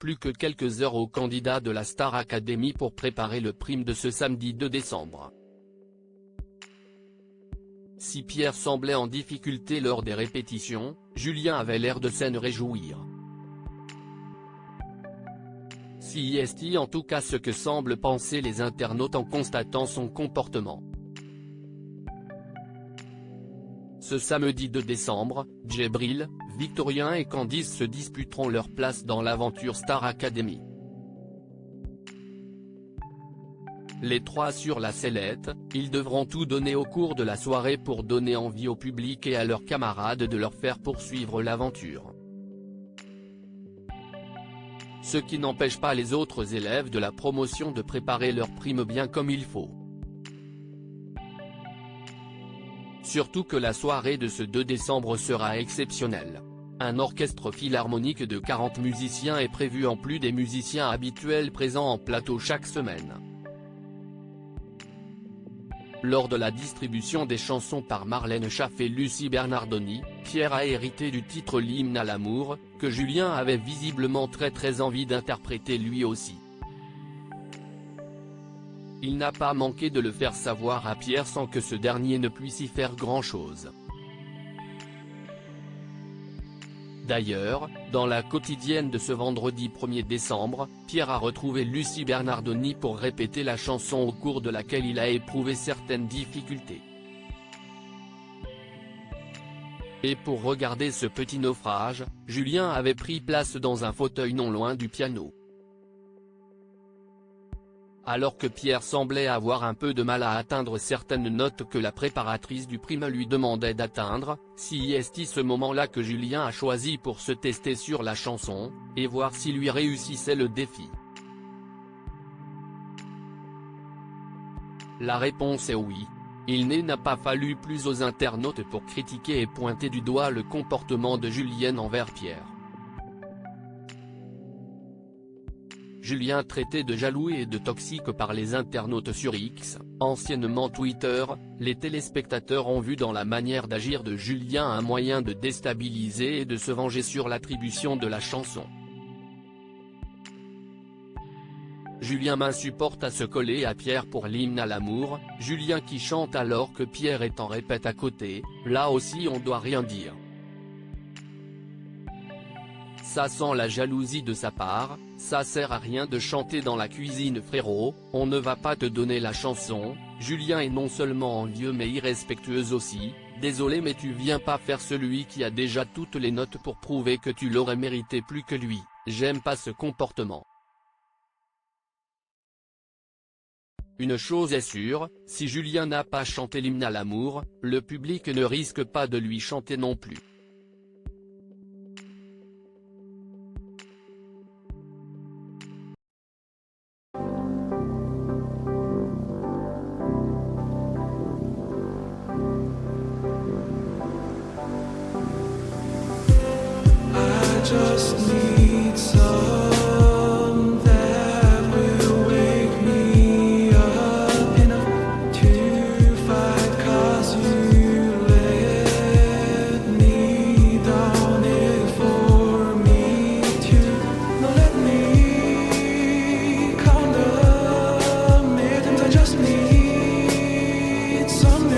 plus que quelques heures aux candidats de la Star Academy pour préparer le prime de ce samedi 2 décembre. Si Pierre semblait en difficulté lors des répétitions, Julien avait l'air de s'en réjouir. C'est en tout cas ce que semblent penser les internautes en constatant son comportement. Ce samedi 2 décembre, Djibril, Victorien et Candice se disputeront leur place dans l'aventure Star Academy. Les trois sur la sellette, ils devront tout donner au cours de la soirée pour donner envie au public et à leurs camarades de leur faire poursuivre l'aventure. Ce qui n'empêche pas les autres élèves de la promotion de préparer leur prime bien comme il faut. Surtout que la soirée de ce 2 décembre sera exceptionnelle. Un orchestre philharmonique de 40 musiciens est prévu en plus des musiciens habituels présents en plateau chaque semaine. Lors de la distribution des chansons par Marlène Schiappa et Lucie Bernardoni, Pierre a hérité du titre L'hymne à l'amour, que Julien avait visiblement très envie d'interpréter lui aussi. Il n'a pas manqué de le faire savoir à Pierre sans que ce dernier ne puisse y faire grand-chose. D'ailleurs, dans la quotidienne de ce vendredi 1er décembre, Pierre a retrouvé Lucie Bernardoni pour répéter la chanson au cours de laquelle il a éprouvé certaines difficultés. Et pour regarder ce petit naufrage, Julien avait pris place dans un fauteuil non loin du piano. Alors que Pierre semblait avoir un peu de mal à atteindre certaines notes que la préparatrice du prime lui demandait d'atteindre, c'est ce moment-là que Julien a choisi pour se tester sur la chanson, et voir s'il lui réussissait le défi. La réponse est oui. Il n'a pas fallu plus aux internautes pour critiquer et pointer du doigt le comportement de Julien envers Pierre. Julien traité de jaloux et de toxique par les internautes sur X, anciennement Twitter, les téléspectateurs ont vu dans la manière d'agir de Julien un moyen de déstabiliser et de se venger sur l'attribution de la chanson. Julien m'insupporte à se coller à Pierre pour l'hymne à l'amour, Julien qui chante alors que Pierre est en répète à côté, là aussi on doit rien dire. Ça sent la jalousie de sa part, ça sert à rien de chanter dans la cuisine frérot, on ne va pas te donner la chanson. Julien est non seulement envieux mais irrespectueux aussi, désolé mais tu viens pas faire celui qui a déjà toutes les notes pour prouver que tu l'aurais mérité plus que lui, j'aime pas ce comportement. Une chose est sûre, si Julien n'a pas chanté l'hymne à l'amour, le public ne risque pas de lui chanter non plus. Just need some that will wake me up enough to fight, 'cause you let me down it for me to not let me count the minutes. I just need some